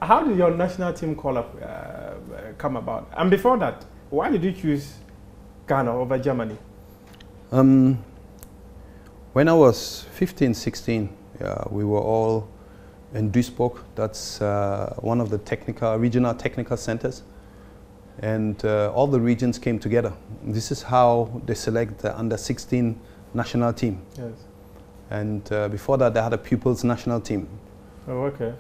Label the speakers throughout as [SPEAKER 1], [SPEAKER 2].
[SPEAKER 1] how did your national team call-up come about? And before that, why did you choose Ghana over Germany?
[SPEAKER 2] When I was 15, 16, we were all in Duisburg. That's one of the regional technical centers. And all the regions came together. This is how they select the under-16 national team.
[SPEAKER 1] Yes.
[SPEAKER 2] And before that, they had a pupils national team.
[SPEAKER 1] Oh, okay.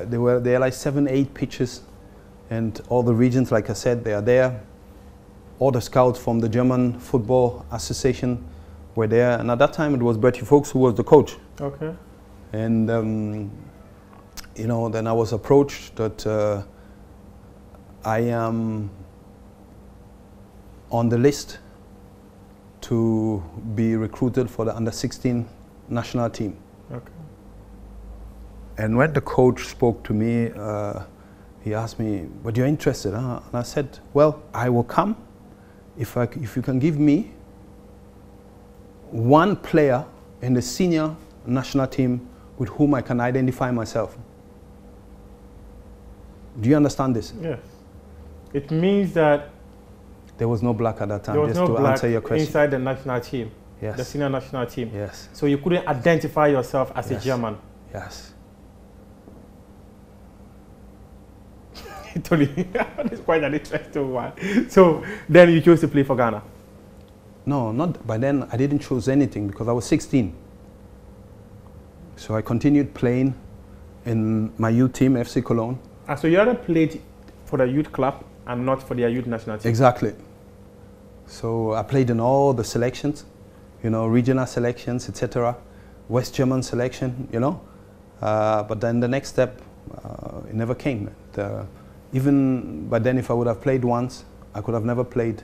[SPEAKER 2] There were like 7, 8 pitches, and all the regions, like I said, they are there. All the scouts from the German Football Association were there. And at that time, it was Bertie Fuchs who was the coach.
[SPEAKER 1] Okay.
[SPEAKER 2] And you know, then I was approached that I am on the list to be recruited for the under-16 national team.
[SPEAKER 1] Okay.
[SPEAKER 2] And when the coach spoke to me, he asked me, "But you're interested, huh?" And I said, "Well, I will come if you can give me one player in the senior national team with whom I can identify myself." Do you understand this?
[SPEAKER 1] Yes. It means that
[SPEAKER 2] there was no black at that time,
[SPEAKER 1] there was
[SPEAKER 2] just
[SPEAKER 1] no
[SPEAKER 2] to
[SPEAKER 1] black
[SPEAKER 2] answer your question.
[SPEAKER 1] inside the national team,
[SPEAKER 2] Yes.
[SPEAKER 1] the senior national team.
[SPEAKER 2] Yes.
[SPEAKER 1] So you couldn't identify yourself as
[SPEAKER 2] Yes.
[SPEAKER 1] a German.
[SPEAKER 2] Yes.
[SPEAKER 1] Tony, it's quite an interesting one. So then you chose to play for Ghana?
[SPEAKER 2] No, not by then. I didn't choose anything because I was 16. So I continued playing in my youth team, FC Cologne.
[SPEAKER 1] So you hadn't played for the youth club and not for their youth national team?
[SPEAKER 2] Exactly. So I played in all the selections, you know, regional selections, etc. West German selection, you know. But then the next step, it never came. Even by then, if I would have played once, I could have never played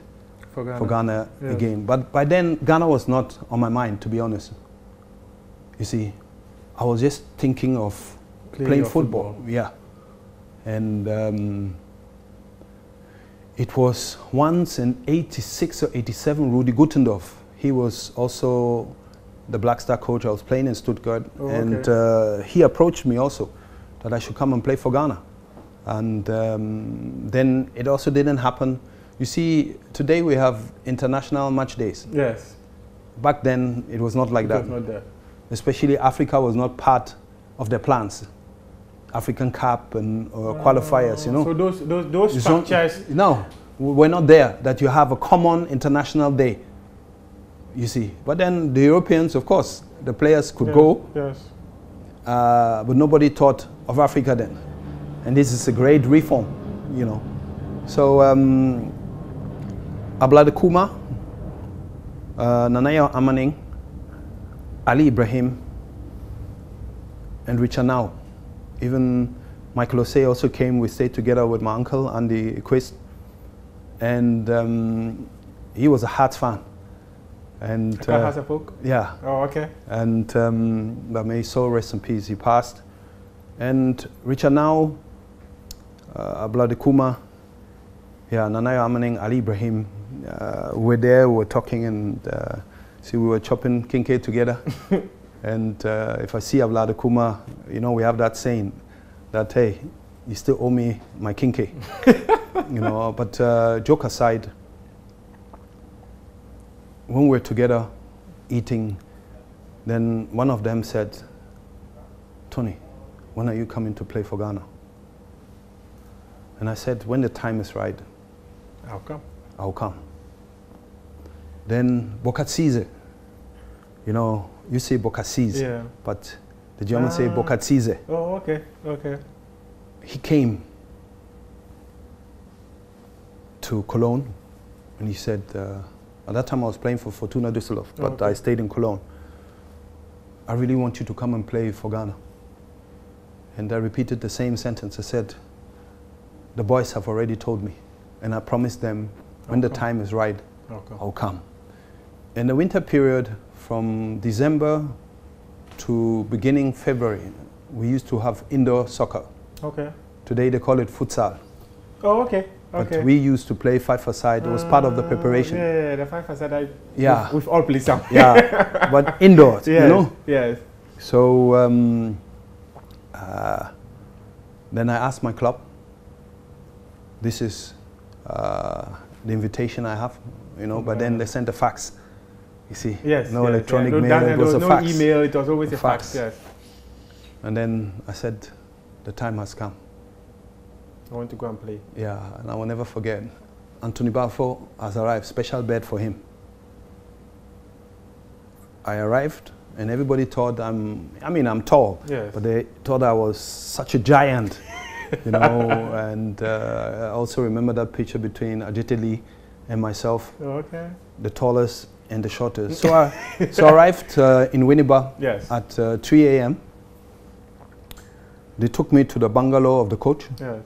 [SPEAKER 2] for Ghana
[SPEAKER 1] yes.
[SPEAKER 2] again. But by then, Ghana was not on my mind, to be honest. You see, I was just thinking of playing football. Yeah. And it was once in 86 or 87, Rudi Guttendorf. He was also the Black Star coach. I was playing in Stuttgart.
[SPEAKER 1] Oh,
[SPEAKER 2] and
[SPEAKER 1] okay.
[SPEAKER 2] He approached me also that I should come and play for Ghana. And then it also didn't happen. You see, today we have international match days.
[SPEAKER 1] Yes.
[SPEAKER 2] Back then, it was not like that.
[SPEAKER 1] It was not there.
[SPEAKER 2] Especially Africa was not part of their plans. African Cup and qualifiers, you know.
[SPEAKER 1] So those structures...
[SPEAKER 2] No, we're not there, that you have a common international day, you see. But then the Europeans, of course, the players could go. Yes. But nobody thought of Africa then. And this is a great reform, you know. So, Ablade Kuma, Nanaya Amaning, Ali Ibrahim, and Richard Now. Even Michael Osei also came. We stayed together with my uncle, Andy Quist. And he was a Hearts fan. And yeah.
[SPEAKER 1] Oh, okay.
[SPEAKER 2] And but may his soul rest in peace. He passed. And Richard Now, Ablade Kuma, yeah, Nanaya Amaning, Ali Ibrahim, were there, we were talking, and see, we were chopping kinke together. And if I see Ablade Kuma, you know, we have that saying that, hey, you still owe me my kinke. You know, but joke aside, when we're together eating, then one of them said, "Tony, when are you coming to play for Ghana?" And I said, "When the time is right,
[SPEAKER 1] I'll come.
[SPEAKER 2] I'll come." Then Bokatsize, you know, you say Bokatsize,
[SPEAKER 1] yeah,
[SPEAKER 2] but the Germans say Bokatsize.
[SPEAKER 1] Oh, okay, okay.
[SPEAKER 2] He came to Cologne, and he said, at that time I was playing for Fortuna Düsseldorf, but
[SPEAKER 1] okay.
[SPEAKER 2] I stayed in Cologne. "I really want you to come and play for Ghana." And I repeated the same sentence. I said, "The boys have already told me, and I promised them when the time is right, I'll come." In the winter period, from December to beginning February, we used to have indoor soccer.
[SPEAKER 1] Okay.
[SPEAKER 2] Today they call it futsal.
[SPEAKER 1] Oh, okay. Okay.
[SPEAKER 2] But we used to play 5-a-side. It was part of the preparation.
[SPEAKER 1] Yeah, the 5-a-side.
[SPEAKER 2] Yeah.
[SPEAKER 1] We've all played some.
[SPEAKER 2] Yeah, but indoors,
[SPEAKER 1] yes,
[SPEAKER 2] you know?
[SPEAKER 1] Yes.
[SPEAKER 2] So Then I asked my club, this is the invitation I have, you know, but then they sent a fax. You see,
[SPEAKER 1] yes,
[SPEAKER 2] no electronic
[SPEAKER 1] yeah.
[SPEAKER 2] mail, it was a
[SPEAKER 1] no
[SPEAKER 2] fax.
[SPEAKER 1] Email, it was always a fax, yes.
[SPEAKER 2] And then I said, the time has come.
[SPEAKER 1] I want to go and play.
[SPEAKER 2] Yeah, and I will never forget. Anthony Baffoe has arrived, special bed for him. I arrived, and everybody thought I'm tall,
[SPEAKER 1] yes.
[SPEAKER 2] but they thought I was such a giant, you know, and I also remember that picture between Ajit Lee and myself,
[SPEAKER 1] okay.
[SPEAKER 2] the tallest and the shortest. So I arrived in Winnipeg
[SPEAKER 1] yes.
[SPEAKER 2] at 3 a.m. They took me to the bungalow of the coach,
[SPEAKER 1] yes.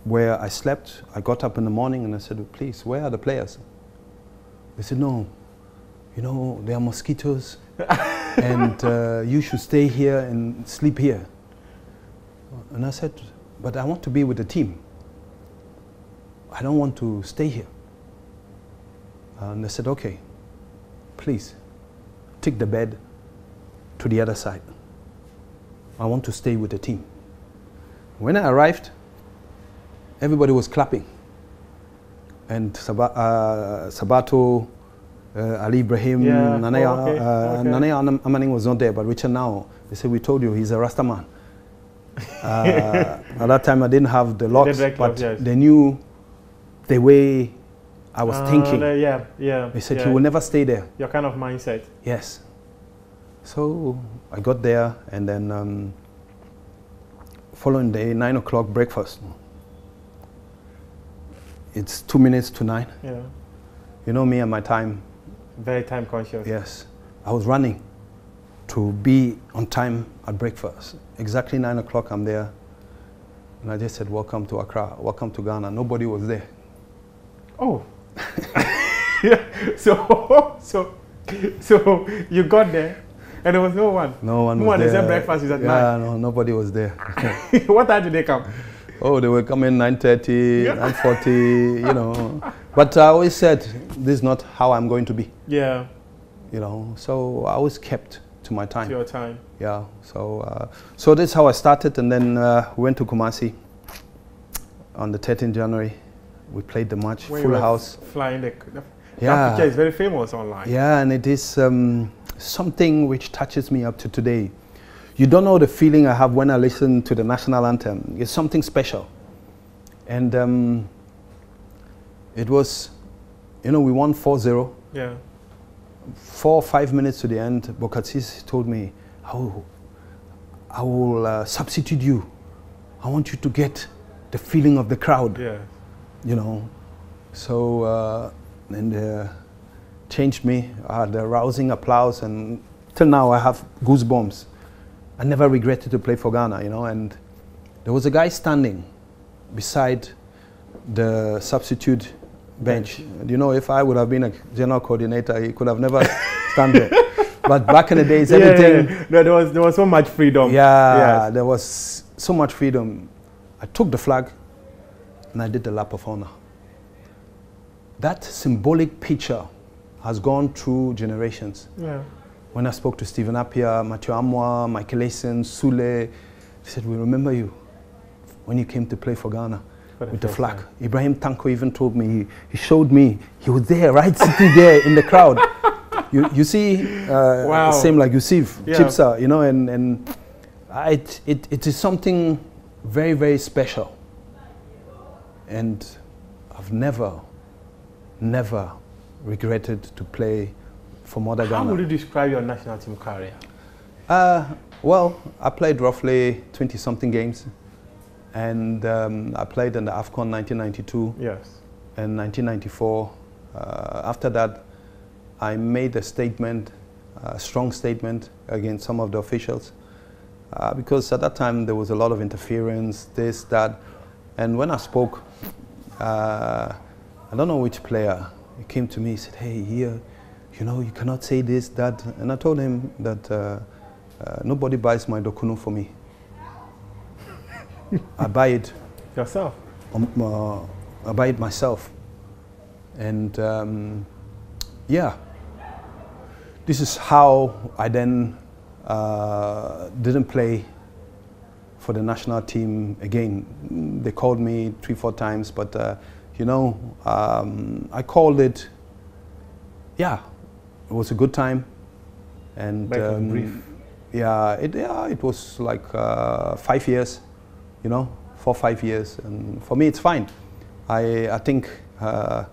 [SPEAKER 2] where I slept. I got up in the morning and I said, please, where are the players? They said, no, you know, there are mosquitoes and you should stay here and sleep here. And I said, but I want to be with the team. I don't want to stay here. And they said, okay, please, take the bed to the other side. I want to stay with the team. When I arrived, everybody was clapping. And Sabato, Ali Ibrahim,
[SPEAKER 1] yeah.
[SPEAKER 2] Nanaya Amaning was not there, but Richard now, they said, we told you, he's a Rasta man. At that time, I didn't have the locks, but
[SPEAKER 1] yes.
[SPEAKER 2] they knew the way I was thinking.
[SPEAKER 1] Yeah.
[SPEAKER 2] They said, you will never stay there.
[SPEAKER 1] Your kind of mindset.
[SPEAKER 2] Yes. So I got there, and then following day, 9 o'clock breakfast. It's 2 minutes to 9.
[SPEAKER 1] Yeah.
[SPEAKER 2] You know me and my time.
[SPEAKER 1] Very time conscious.
[SPEAKER 2] Yes. I was running to be on time at breakfast. Exactly 9 o'clock, I'm there. And I just said, welcome to Accra, welcome to Ghana. Nobody was there.
[SPEAKER 1] Oh. Yeah. So you got there and there was no one.
[SPEAKER 2] No one was there.
[SPEAKER 1] They said breakfast is at 9.
[SPEAKER 2] Yeah, no, nobody was there.
[SPEAKER 1] What time did they come?
[SPEAKER 2] Oh, they were coming 9:30, 9:40, you know. But I always said, this is not how I'm going to be.
[SPEAKER 1] Yeah.
[SPEAKER 2] You know, so I always kept to my time.
[SPEAKER 1] To your time.
[SPEAKER 2] Yeah, so that's how I started, and then went to Kumasi on the 13th January. We played the match,
[SPEAKER 1] when
[SPEAKER 2] full house.
[SPEAKER 1] Flying that
[SPEAKER 2] Yeah.
[SPEAKER 1] picture is very famous online.
[SPEAKER 2] Yeah, and it is something which touches me up to today. You don't know the feeling I have when I listen to the national anthem. It's something special. And it was, you know, we won 4-0.
[SPEAKER 1] Yeah.
[SPEAKER 2] 4 or 5 minutes to the end, Bokatsis told me, I will substitute you. I want you to get the feeling of the crowd.
[SPEAKER 1] Yeah.
[SPEAKER 2] You know. So, and changed me. I had a rousing applause, and till now I have goosebumps. I never regretted to play for Ghana, you know, and there was a guy standing beside the substitute bench. You know, if I would have been a general coordinator, he could have never stand there. But back in the days, everything...
[SPEAKER 1] Yeah. There was so much freedom.
[SPEAKER 2] Yeah, yes. There was so much freedom. I took the flag and I did the lap of honor. That symbolic picture has gone through generations.
[SPEAKER 1] Yeah.
[SPEAKER 2] When I spoke to Stephen Appiah, Matthew Amwa, Michael Eisen, Sule, they said, we remember you when you came to play for Ghana with the flag. Time. Ibrahim Tanko even told me, he showed me, he was there, right, sitting there in the crowd. You see,
[SPEAKER 1] wow.
[SPEAKER 2] Same like Yusuf,
[SPEAKER 1] yeah.
[SPEAKER 2] Chipsa, you know, and it is something very, very special. And I've never regretted to play for Mother Ghana.
[SPEAKER 1] How would you describe your national team career?
[SPEAKER 2] Well, I played roughly 20-something games. And I played in the Afcon 1992
[SPEAKER 1] yes.
[SPEAKER 2] and 1994. After that, I made a statement, a strong statement against some of the officials. Because at that time, there was a lot of interference, this, that. And when I spoke, I don't know which player, he came to me, he said, hey, here, you know, you cannot say this, that. And I told him that nobody buys my dokunu for me. I buy it
[SPEAKER 1] yourself.
[SPEAKER 2] I buy it myself, and yeah, this is how I then didn't play for the national team again. They called me 3-4 times, but you know, I called it. Yeah, it was a good time, and yeah, it was like 5 years, you know, 4 or 5 years, and for me it's fine. I think I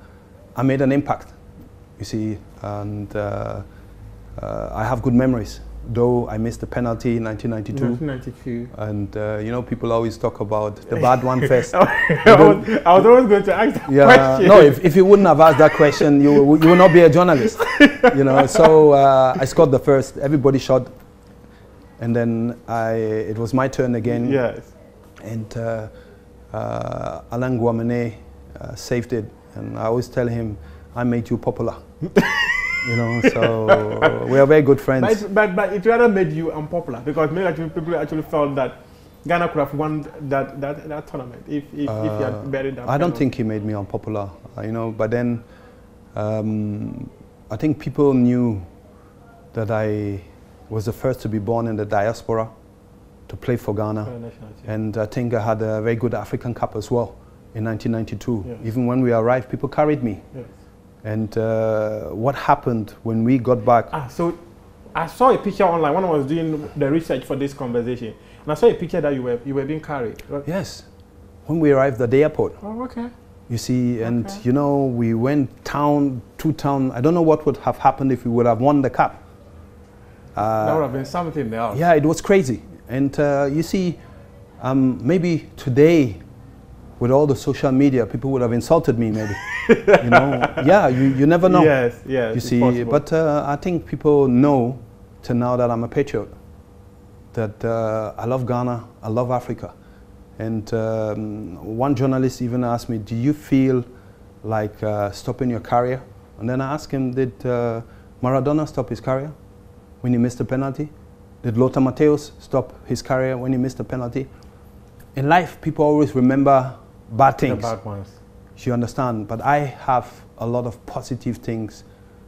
[SPEAKER 2] made an impact, you see, and I have good memories. Though I missed the penalty in 1992. And you know, people always talk about the bad one first.
[SPEAKER 1] I was always going to ask that question.
[SPEAKER 2] No, if you wouldn't have asked that question, you would not be a journalist. You know, so I scored the first. Everybody shot, and then it was my turn again.
[SPEAKER 1] Yes.
[SPEAKER 2] And Alain Guamene saved it, and I always tell him, I made you popular. You know, so we are very good friends.
[SPEAKER 1] But it rather made you unpopular, because many people actually felt that Ghana could have won that tournament if he had buried that.
[SPEAKER 2] I don't think he made me unpopular, you know, but then I think people knew that I was the first to be born in the diaspora to play for Ghana. And I think I had a very good African Cup as well in 1992. Yes. Even when we arrived, people carried me. Yes. And what happened when we got back?
[SPEAKER 1] So I saw a picture online when I was doing the research for this conversation, and I saw a picture that you were being carried.
[SPEAKER 2] Yes, when we arrived at the airport.
[SPEAKER 1] Oh, okay.
[SPEAKER 2] You see, and you know, we went town to town. I don't know what would have happened if we would have won the cup.
[SPEAKER 1] That would have been something else.
[SPEAKER 2] Yeah, it was crazy. And you see, maybe today, with all the social media, people would have insulted me, maybe. You know, yeah, you never know.
[SPEAKER 1] Yes, yes.
[SPEAKER 2] You see, but I think people know to now that I'm a patriot, that I love Ghana, I love Africa. And one journalist even asked me, do you feel like stopping your career? And then I asked him, did Maradona stop his career when he missed a penalty? Did Lothar Matthäus stop his career when he missed a penalty? In life, people always remember bad things.
[SPEAKER 1] The bad ones.
[SPEAKER 2] You understand? But I have a lot of positive things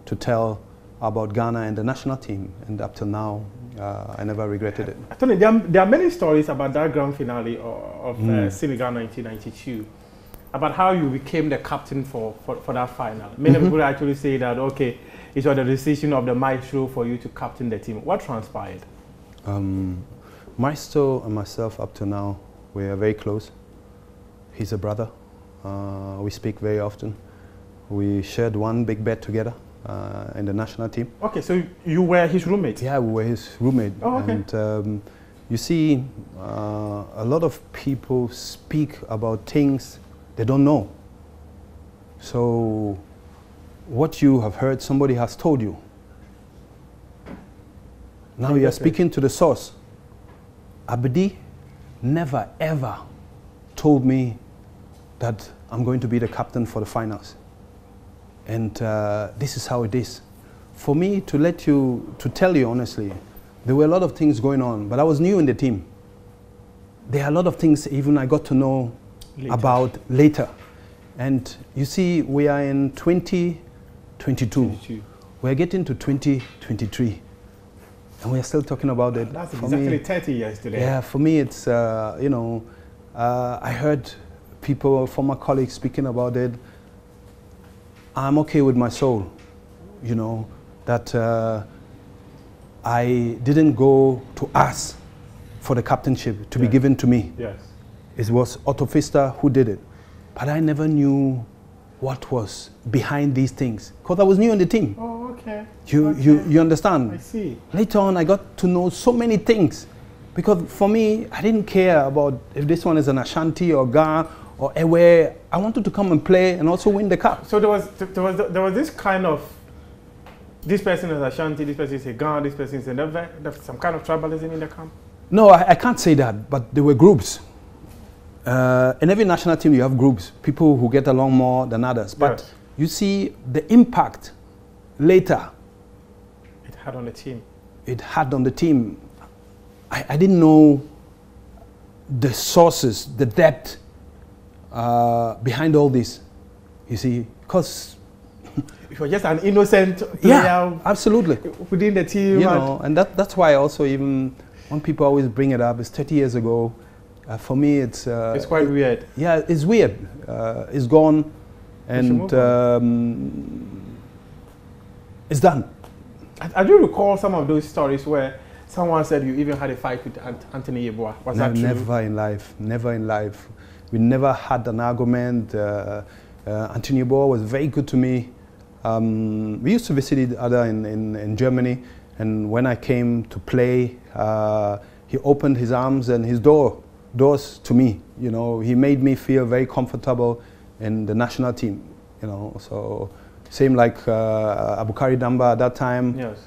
[SPEAKER 2] to tell about Ghana and the national team. And up till now, I never regretted it.
[SPEAKER 1] Tony, there are many stories about that grand finale of Senegal 1992, about how you became the captain for that final. Many people actually say that, okay, it was the decision of the maestro for you to captain the team. What transpired?
[SPEAKER 2] Maestro and myself, up to now, we are very close. He's a brother. We speak very often. We shared one big bet together in the national team. Okay,
[SPEAKER 1] so you were his roommate?
[SPEAKER 2] Yeah, we were his roommate.
[SPEAKER 1] Oh, okay.
[SPEAKER 2] And you see, a lot of people speak about things they don't know. So what you have heard, somebody has told you. Now you are speaking to the source. Abdi never ever told me that I'm going to be the captain for the finals. And this is how it is. For me, to tell you honestly, there were a lot of things going on, but I was new in the team. There are a lot of things even I got to know about later. And you see, we are in 2022. We're getting to 2023. And we're still talking about it.
[SPEAKER 1] That's exactly 30 years today.
[SPEAKER 2] Yeah, for me it's, you know, I heard people, former colleagues speaking about it. I'm okay with my soul, you know, that I didn't go to ask for the captainship to be given to me.
[SPEAKER 1] Yes.
[SPEAKER 2] It was Otto Pfister who did it. But I never knew what was behind these things, because I was new in the team.
[SPEAKER 1] Oh, okay.
[SPEAKER 2] You understand?
[SPEAKER 1] I see.
[SPEAKER 2] Later on, I got to know so many things, because for me, I didn't care about if this one is an Ashanti or Ga or Ewe. I wanted to come and play and also win the cup.
[SPEAKER 1] So there was this kind of, this person is Ashanti, this person is a Ga, this person is a some kind of tribalism in the camp?
[SPEAKER 2] No, I can't say that, but there were groups. In every national team, you have groups, people who get along more than others. But yes, you see the impact later.
[SPEAKER 1] It had on the team.
[SPEAKER 2] It had on the team. I didn't know the sources, the depth behind all this, you see, because
[SPEAKER 1] it was just an innocent
[SPEAKER 2] player, absolutely,
[SPEAKER 1] within the team.
[SPEAKER 2] You know, and that's why also even when people always bring it up, it's 30 years ago, For me, it's
[SPEAKER 1] quite weird.
[SPEAKER 2] Yeah, it's weird. It's gone, and it's done.
[SPEAKER 1] I do recall some of those stories where someone said you even had a fight with Anthony Yeboah. Was that true?
[SPEAKER 2] Never in life. Never in life. We never had an argument. Anthony Yeboah was very good to me. We used to visit each other in Germany, and when I came to play, he opened his arms and his doors to me. You know, he made me feel very comfortable in the national team. You know, so same like Abukari Damba at that time.
[SPEAKER 1] Yes.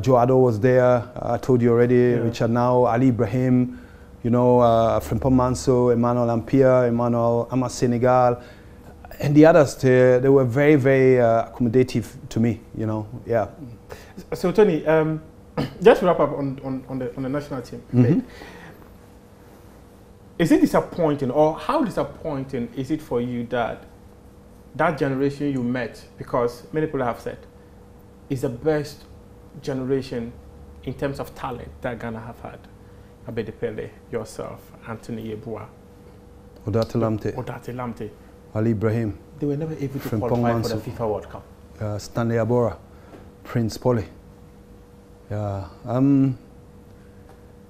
[SPEAKER 2] Joe Addo was there. I told you already.
[SPEAKER 1] Yeah.
[SPEAKER 2] Richard Now, Ali Ibrahim. You know, Frimpong Manso, Emmanuel Ampia, Emmanuel Ama Senegal. And the others, they were very, very accommodative to me, you know, yeah.
[SPEAKER 1] So Tony, just to wrap up on the national team, right? Is it disappointing, or how disappointing is it for you that that generation you met, because many people have said, is the best generation in terms of talent that Ghana have had? Abedi Pele, yourself, Anthony Yeboah,
[SPEAKER 2] Odate Lamte. Ali Ibrahim.
[SPEAKER 1] They were never able to qualify for the FIFA World Cup.
[SPEAKER 2] Stanley Abora, Prince Polly. Yeah,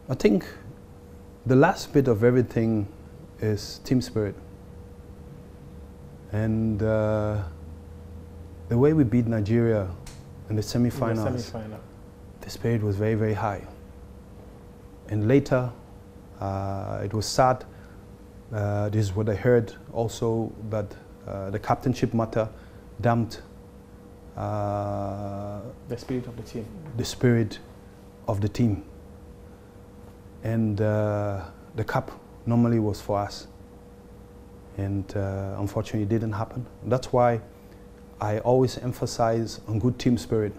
[SPEAKER 2] I think the last bit of everything is team spirit. And the way we beat Nigeria in the semi-finals, the spirit was very, very high. And later, it was sad. This is what I heard also, that the captainship matter damped
[SPEAKER 1] the spirit of the team.
[SPEAKER 2] The spirit of the team. And the cup normally was for us. And unfortunately it didn't happen. That's why I always emphasize on good team spirit.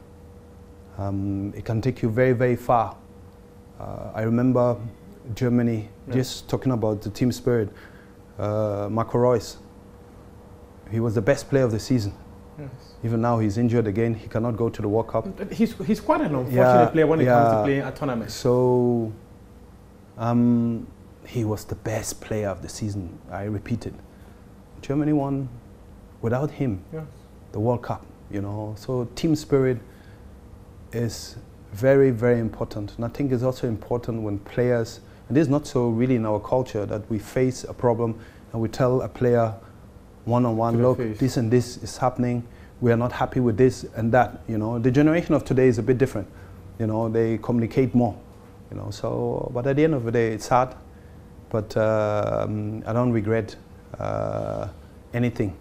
[SPEAKER 2] It can take you very, very far. I remember Germany, just talking about the team spirit, Marco Reus, he was the best player of the season. Yes. Even now he's injured again, he cannot go to the World Cup.
[SPEAKER 1] He's quite an unfortunate player when it comes to playing a tournament.
[SPEAKER 2] So he was the best player of the season, I repeat it. Germany won without him, the World Cup, you know. So team spirit is very, very important. And I think it's also important when players, and this is not so really in our culture, that we face a problem and we tell a player one-on-one, look, this and this is happening, we are not happy with this and that, you know. The generation of today is a bit different, you know, they communicate more, you know. So, but at the end of the day, it's hard, but I don't regret anything.